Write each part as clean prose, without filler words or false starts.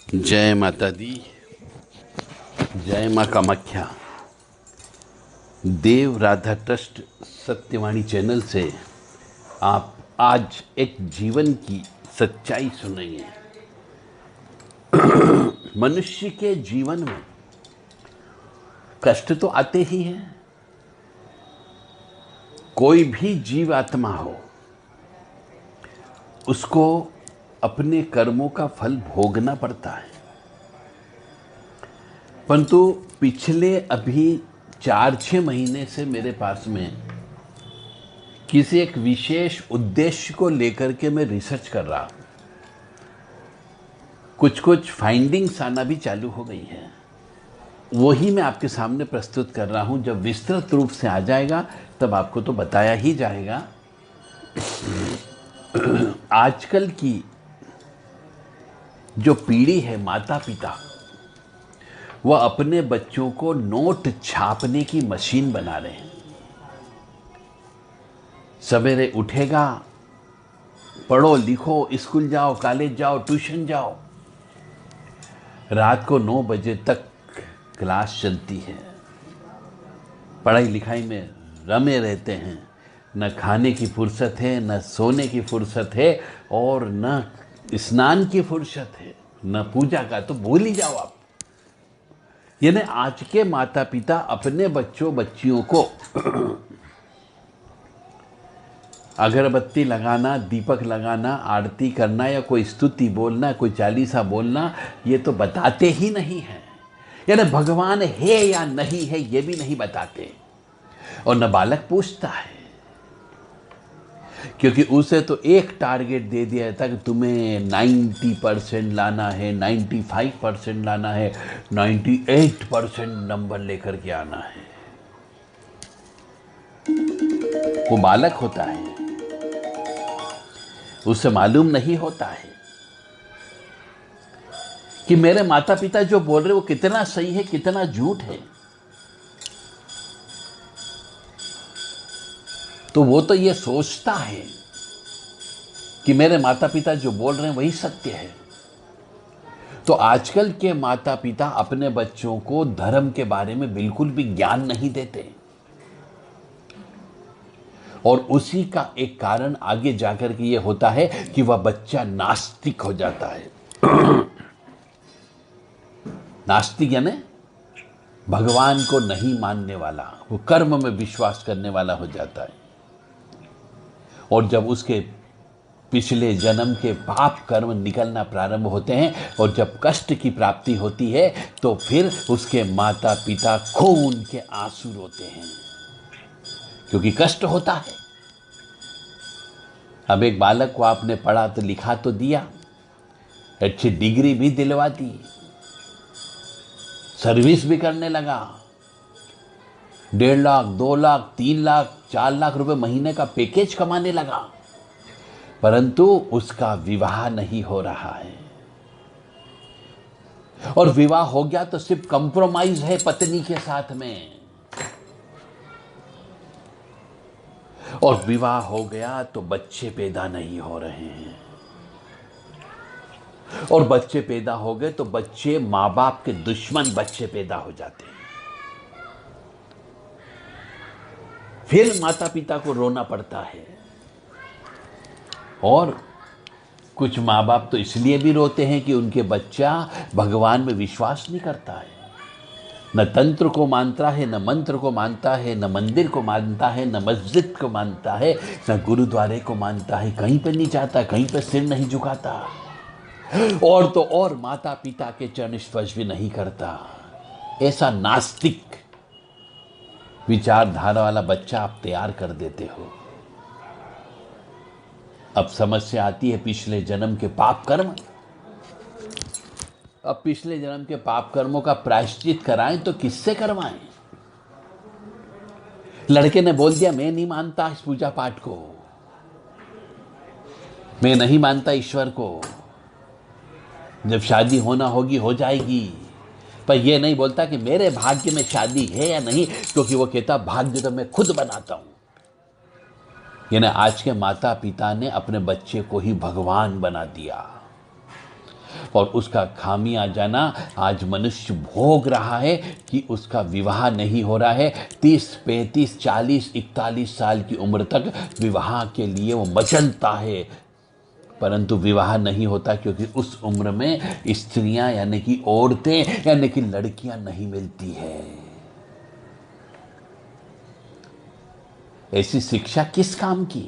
जय माता दी। जय माँ कामाख्या। देव राधा ट्रस्ट सत्यवाणी चैनल से आप आज एक जीवन की सच्चाई सुनेंगे। मनुष्य के जीवन में कष्ट तो आते ही हैं। कोई भी जीव आत्मा हो, उसको अपने कर्मों का फल भोगना पड़ता है। परंतु पिछले अभी 4-6 महीने से मेरे पास में किसी एक विशेष उद्देश्य को लेकर के मैं रिसर्च कर रहा हूं। कुछ फाइंडिंग्स आना भी चालू हो गई है। वही मैं आपके सामने प्रस्तुत कर रहा हूं। जब विस्तृत रूप से आ जाएगा तब आपको तो बताया ही जाएगा। आजकल की जो पीढ़ी है, माता पिता, वह अपने बच्चों को नोट छापने की मशीन बना रहे हैं। सवेरे उठेगा, पढ़ो लिखो, स्कूल जाओ, कॉलेज जाओ, ट्यूशन जाओ, रात को 9 बजे तक क्लास चलती है। पढ़ाई लिखाई में रमे रहते हैं। न खाने की फुर्सत है, न सोने की फुर्सत है, और न स्नान की फुर्सत है, न पूजा का तो भूल ही जाओ आप। यानी आज के माता पिता अपने बच्चों बच्चियों को अगरबत्ती लगाना, दीपक लगाना, आरती करना या कोई स्तुति बोलना, कोई चालीसा बोलना, ये तो बताते ही नहीं है। यानी भगवान है या नहीं है ये भी नहीं बताते। और न बालक पूछता है, क्योंकि उसे तो एक टारगेट दे दिया था कि तुम्हें 90% लाना है, 95% लाना है, 98% नंबर लेकर के आना है। वो बालक होता है, उसे मालूम नहीं होता है कि मेरे माता पिता जो बोल रहे वो कितना सही है, कितना झूठ है। तो वो तो ये सोचता है कि मेरे माता पिता जो बोल रहे हैं वही सत्य है। तो आजकल के माता पिता अपने बच्चों को धर्म के बारे में बिल्कुल भी ज्ञान नहीं देते, और उसी का एक कारण आगे जाकर के ये होता है कि वह बच्चा नास्तिक हो जाता है। नास्तिक यानी भगवान को नहीं मानने वाला, वो कर्म में विश्वास करने वाला हो जाता है। और जब उसके पिछले जन्म के पाप कर्म निकलना प्रारंभ होते हैं और जब कष्ट की प्राप्ति होती है तो फिर उसके माता पिता खून के आंसू रोते हैं, क्योंकि कष्ट होता है। अब एक बालक को आपने पढ़ा तो लिखा तो दिया, अच्छी डिग्री भी दिलवा दी, सर्विस भी करने लगा, 1.5 लाख, 2 लाख, 3 लाख, 4 लाख रुपए महीने का पैकेज कमाने लगा, परंतु उसका विवाह नहीं हो रहा है। और विवाह हो गया तो सिर्फ कंप्रोमाइज है पत्नी के साथ में, और विवाह हो गया तो बच्चे पैदा नहीं हो रहे हैं, और बच्चे पैदा हो गए तो बच्चे मां बाप के दुश्मन बच्चे पैदा हो जाते हैं। फिर माता पिता को रोना पड़ता है। और कुछ माँ बाप तो इसलिए भी रोते हैं कि उनके बच्चा भगवान में विश्वास नहीं करता है, न तंत्र को मानता है, न मंत्र को मानता है, न मंदिर को मानता है, न मस्जिद को मानता है, न गुरुद्वारे को मानता है, कहीं पर नहीं जाता, कहीं पर सिर नहीं झुकाता, और तो और माता पिता के चरण स्पर्श भी नहीं करता। ऐसा नास्तिक विचारधारा वाला बच्चा आप तैयार कर देते हो। अब समस्या आती है पिछले जन्म के पाप कर्म। अब पिछले जन्म के पाप कर्मों का प्रायश्चित कराएं तो किससे करवाएं? लड़के ने बोल दिया मैं नहीं मानता इस पूजा पाठ को, मैं नहीं मानता ईश्वर को, जब शादी होना होगी हो जाएगी, पर यह नहीं बोलता कि मेरे भाग्य में शादी है या नहीं, क्योंकि वो कहता भाग्य तो मैं खुद बनाता हूं। यानी आज के माता पिता ने अपने बच्चे को ही भगवान बना दिया। और उसका खामियाजा ना आज मनुष्य भोग रहा है कि उसका विवाह नहीं हो रहा है। 30, 35, 40, 41 साल की उम्र तक विवाह के लिए वो मचलता है, परंतु विवाह नहीं होता क्योंकि उस उम्र में स्त्रियां यानी कि औरतें यानी कि लड़कियां नहीं मिलती है। ऐसी शिक्षा किस काम की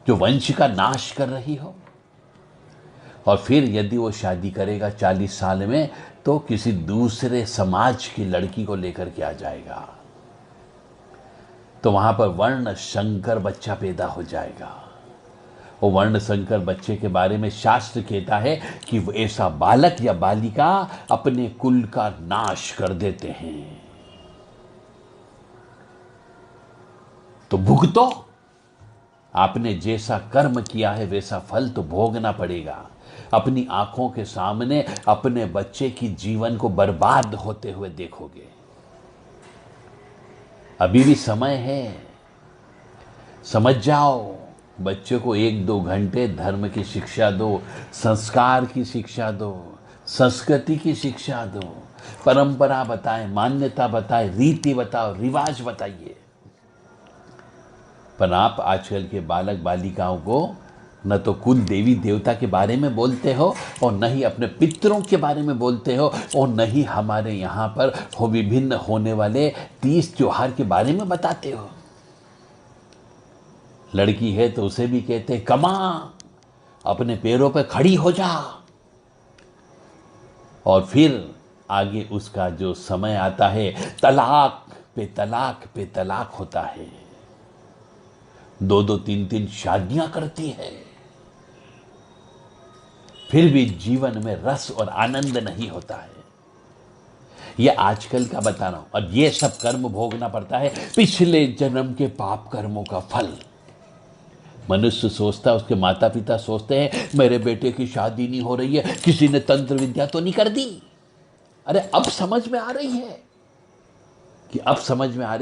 जो वंश का नाश कर रही हो? और फिर यदि वो शादी करेगा 40 साल में तो किसी दूसरे समाज की लड़की को लेकर के आ जाएगा, तो वहां पर वर्ण संकर बच्चा पैदा हो जाएगा। वो वर्ण संकर बच्चे के बारे में शास्त्र कहता है कि वो ऐसा बालक या बालिका अपने कुल का नाश कर देते हैं। तो भुगतो, आपने जैसा कर्म किया है वैसा फल तो भोगना पड़ेगा। अपनी आंखों के सामने अपने बच्चे की जीवन को बर्बाद होते हुए देखोगे। अभी भी समय है, समझ जाओ। बच्चे को 1-2 घंटे धर्म की शिक्षा दो, संस्कार की शिक्षा दो, संस्कृति की शिक्षा दो, परंपरा बताएं, मान्यता बताएं, रीति बताओ, रिवाज बताइए। पर आप आजकल के बालक बालिकाओं को न तो कुल देवी देवता के बारे में बोलते हो और न ही अपने पितरों के बारे में बोलते हो और न ही हमारे यहाँ पर विभिन्न होने वाले 30 त्योहार के बारे में बताते हो। लड़की है तो उसे भी कहते कमा, अपने पैरों पर खड़ी हो जा। और फिर आगे उसका जो समय आता है, तलाक पे तलाक पे तलाक होता है। 2-2, 3-3 शादियां करती है, फिर भी जीवन में रस और आनंद नहीं होता है। ये आजकल का बता रहा हूं। और ये सब कर्म भोगना पड़ता है, पिछले जन्म के पाप कर्मों का फल। मनुष्य सोचता है, उसके माता पिता सोचते हैं मेरे बेटे की शादी नहीं हो रही है, किसी ने तंत्र विद्या तो नहीं कर दी। अरे अब समझ में आ रही है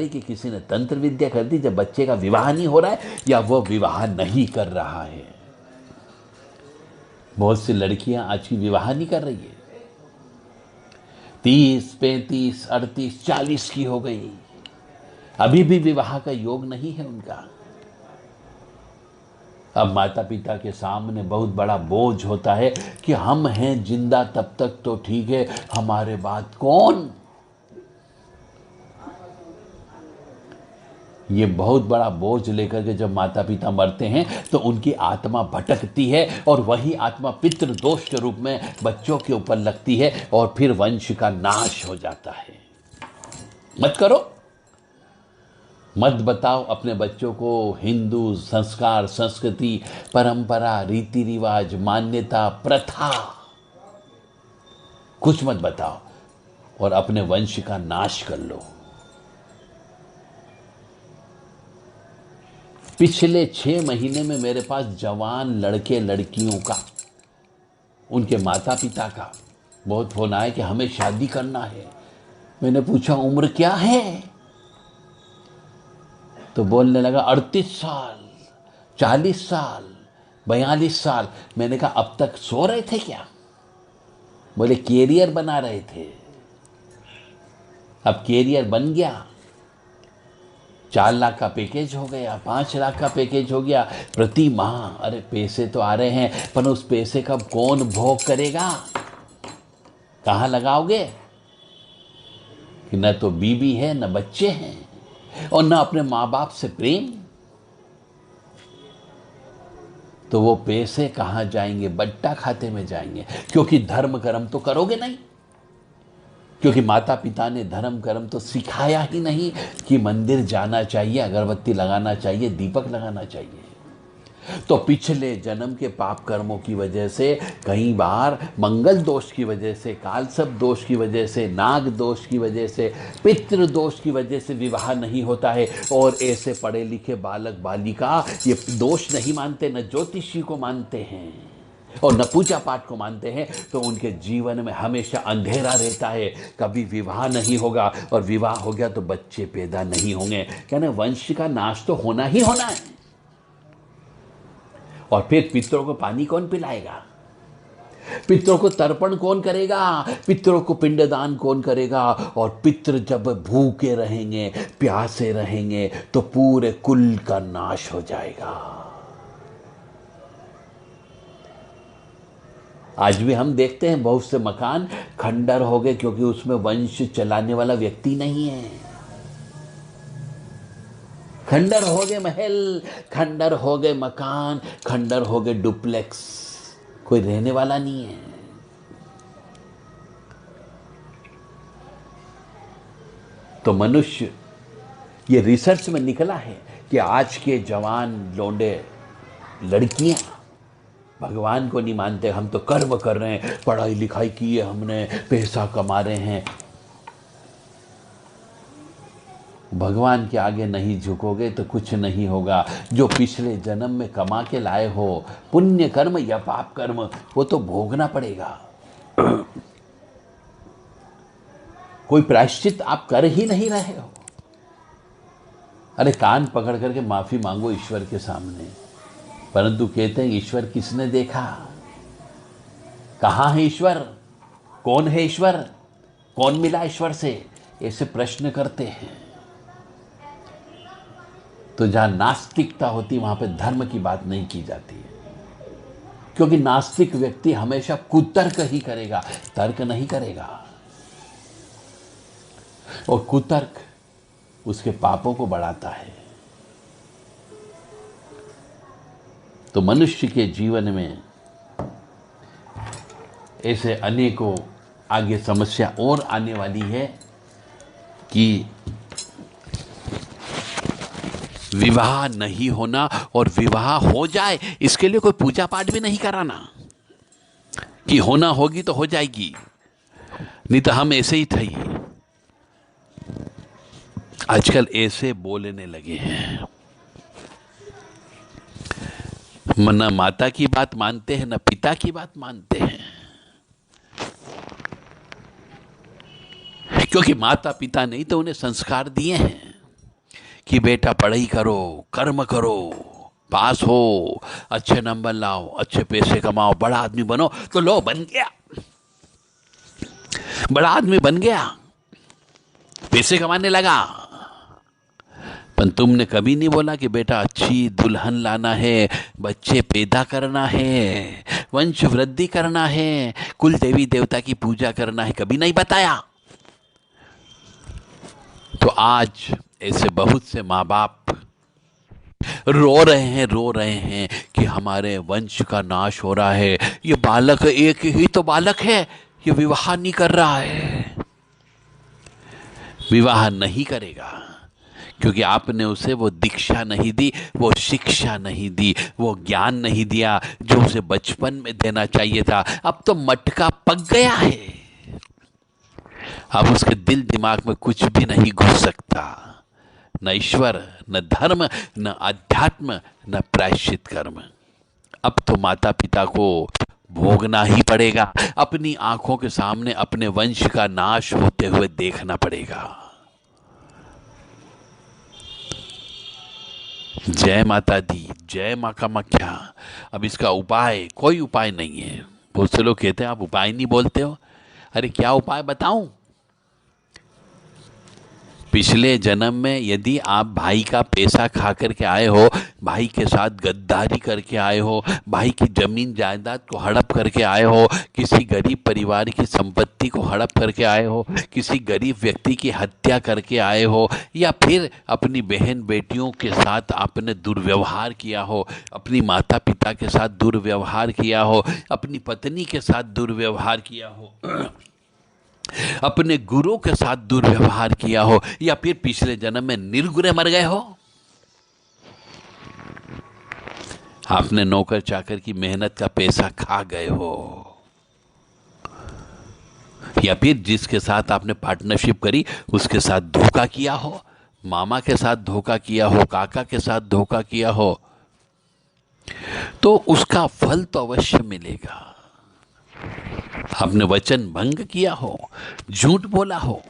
कि किसी ने तंत्र विद्या कर दी जब बच्चे का विवाह नहीं हो रहा है या वो विवाह नहीं कर रहा है। बहुत सी लड़कियां आज की विवाह नहीं कर रही है, 30, 35, 38, 40 की हो गई, अभी भी विवाह का योग नहीं है उनका। अब माता पिता के सामने बहुत बड़ा बोझ होता है कि हम हैं जिंदा तब तक तो ठीक है, हमारे बाद कौन। ये बहुत बड़ा बोझ लेकर के जब माता पिता मरते हैं तो उनकी आत्मा भटकती है और वही आत्मा पितृ दोष के रूप में बच्चों के ऊपर लगती है और फिर वंश का नाश हो जाता है। मत करो, मत बताओ अपने बच्चों को हिंदू संस्कार, संस्कृति, परंपरा, रीति रिवाज, मान्यता, प्रथा, कुछ मत बताओ और अपने वंश का नाश कर लो। पिछले 6 महीने में मेरे पास जवान लड़के लड़कियों का, उनके माता पिता का बहुत फोन आया कि हमें शादी करना है। मैंने पूछा उम्र क्या है, तो बोलने लगा 38 साल, 40 साल, 42 साल। मैंने कहा अब तक सो रहे थे क्या? बोले कैरियर बना रहे थे। अब कैरियर बन गया, 4 लाख का पैकेज हो गया, 5 लाख का पैकेज हो गया प्रति माह। अरे पैसे तो आ रहे हैं, पर उस पैसे का कौन भोग करेगा? कहाँ लगाओगे? कि न तो बीवी है, न बच्चे हैं और न अपने माँ बाप से प्रेम। तो वो पैसे कहाँ जाएंगे? बट्टा खाते में जाएंगे, क्योंकि धर्म कर्म तो करोगे नहीं। क्योंकि माता पिता ने धर्म कर्म तो सिखाया ही नहीं कि मंदिर जाना चाहिए, अगरबत्ती लगाना चाहिए, दीपक लगाना चाहिए। तो पिछले जन्म के पाप कर्मों की वजह से, कई बार मंगल दोष की वजह से, कालसर्प दोष की वजह से, नाग दोष की वजह से, पितृ दोष की वजह से विवाह नहीं होता है। और ऐसे पढ़े लिखे बालक बालिका ये दोष नहीं मानते, न ज्योतिषी को मानते हैं और न पूजा पाठ को मानते हैं, तो उनके जीवन में हमेशा अंधेरा रहता है। कभी विवाह नहीं होगा और विवाह हो गया तो बच्चे पैदा नहीं होंगे। कहना वंश का नाश तो होना ही होना है। और फिर पितरों को पानी कौन पिलाएगा? पितरों को तर्पण कौन करेगा? पितरों को पिंडदान कौन करेगा? और पितृ जब भूखे रहेंगे, प्यासे रहेंगे, तो पूरे कुल का नाश हो जाएगा। आज भी हम देखते हैं बहुत से मकान खंडर हो गए क्योंकि उसमें वंश चलाने वाला व्यक्ति नहीं है। खंडर हो गए महल, खंडर हो गए मकान, खंडर हो गए डुप्लेक्स, कोई रहने वाला नहीं है। तो मनुष्य, ये रिसर्च में निकला है कि आज के जवान लौंडे लड़कियां भगवान को नहीं मानते। हम तो कर्म कर रहे हैं, पढ़ाई लिखाई की है हमने, पैसा कमा रहे हैं। भगवान के आगे नहीं झुकोगे तो कुछ नहीं होगा। जो पिछले जन्म में कमा के लाए हो, पुण्य कर्म या पाप कर्म, वो तो भोगना पड़ेगा। कोई प्रायश्चित आप कर ही नहीं रहे हो। अरे कान पकड़ करके माफी मांगो ईश्वर के सामने, परंतु कहते हैं ईश्वर किसने देखा? कहाँ है ईश्वर? कौन है ईश्वर? कौन मिला ईश्वर से? ऐसे प्रश्न करते हैं। तो जहां नास्तिकता होती वहां पे धर्म की बात नहीं की जाती है, क्योंकि नास्तिक व्यक्ति हमेशा कुतर्क ही करेगा, तर्क नहीं करेगा। और कुतर्क उसके पापों को बढ़ाता है। तो मनुष्य के जीवन में ऐसे अनेकों आगे समस्या और आने वाली है कि विवाह नहीं होना, और विवाह हो जाए इसके लिए कोई पूजा पाठ भी नहीं कराना कि होना होगी तो हो जाएगी, नहीं तो हम ऐसे ही थे। आजकल ऐसे बोलने लगे हैं, न माता की बात मानते हैं, न पिता की बात मानते हैं। क्योंकि माता पिता नहीं तो उन्हें संस्कार दिए हैं कि बेटा पढ़ाई करो, कर्म करो, पास हो, अच्छे नंबर लाओ, अच्छे पैसे कमाओ, बड़ा आदमी बनो। तो लो बन गया, बड़ा आदमी बन गया, पैसे कमाने लगा। पर तुमने कभी नहीं बोला कि बेटा अच्छी दुल्हन लाना है, बच्चे पैदा करना है, वंश वृद्धि करना है, कुल देवी देवता की पूजा करना है, कभी नहीं बताया। तो आज ऐसे बहुत से माँ बाप रो रहे हैं कि हमारे वंश का नाश हो रहा है। ये बालक, एक ही तो बालक है, ये विवाह नहीं कर रहा है। विवाह नहीं करेगा क्योंकि आपने उसे वो दीक्षा नहीं दी, वो शिक्षा नहीं दी, वो ज्ञान नहीं दिया जो उसे बचपन में देना चाहिए था। अब तो मटका पक गया है, अब उसके दिल दिमाग में कुछ भी नहीं घुस सकता, न ईश्वर, न धर्म, न अध्यात्म, न प्रायश्चित कर्म। अब तो माता पिता को भोगना ही पड़ेगा, अपनी आंखों के सामने अपने वंश का नाश होते हुए देखना पड़ेगा। जय माता दी, जय माँ कामाख्या। अब इसका उपाय, कोई उपाय नहीं है। बहुत से लोग कहते हैं आप उपाय नहीं बोलते हो। अरे क्या उपाय बताऊं? पिछले जन्म में यदि आप भाई का पैसा खा करके आए हो, भाई के साथ गद्दारी करके आए हो, भाई की जमीन जायदाद को हड़प करके आए हो, किसी गरीब परिवार की संपत्ति को हड़प करके आए हो, किसी गरीब व्यक्ति की हत्या करके आए हो, या फिर अपनी बहन बेटियों के साथ आपने दुर्व्यवहार किया हो, अपनी माता पिता के साथ दुर्व्यवहार किया हो, अपनी पत्नी के साथ दुर्व्यवहार किया हो, अपने गुरु के साथ दुर्व्यवहार किया हो, या फिर पिछले जन्म में निर्गुणे मर गए हो, आपने नौकर चाकर की मेहनत का पैसा खा गए हो, या फिर जिसके साथ आपने पार्टनरशिप करी उसके साथ धोखा किया हो, मामा के साथ धोखा किया हो, काका के साथ धोखा किया हो, तो उसका फल तो अवश्य मिलेगा। आपने वचन भंग किया हो, झूठ बोला हो,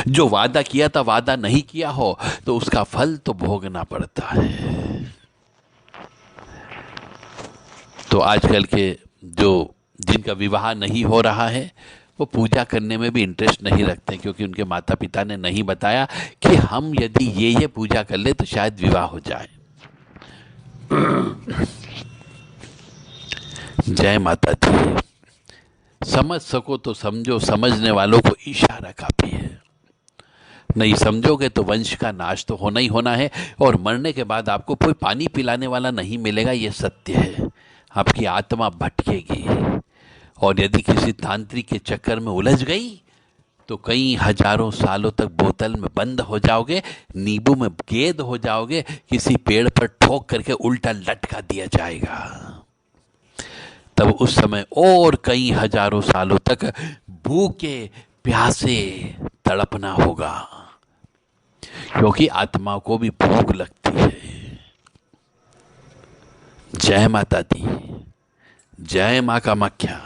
जो वादा किया था वादा नहीं किया हो, तो उसका फल तो भोगना पड़ता है। तो आजकल के जो जिनका विवाह नहीं हो रहा है वो पूजा करने में भी इंटरेस्ट नहीं रखते, क्योंकि उनके माता पिता ने नहीं बताया कि हम यदि ये पूजा कर ले तो शायद विवाह हो जाए। जय माता दी। समझ सको तो समझो, समझने वालों को इशारा काफी है। नहीं समझोगे तो वंश का नाश तो होना ही होना है, और मरने के बाद आपको कोई पानी पिलाने वाला नहीं मिलेगा, ये सत्य है। आपकी आत्मा भटकेगी, और यदि किसी तांत्रिक के चक्कर में उलझ गई तो कई हजारों सालों तक बोतल में बंद हो जाओगे, नींबू में गेद हो जाओगे, किसी पेड़ पर ठोक करके उल्टा लटका दिया जाएगा। तब उस समय और कई हजारों सालों तक भूखे प्यासे तड़पना होगा, क्योंकि आत्मा को भी भूख लगती है। जय माता दी। जय मां कामाख्या।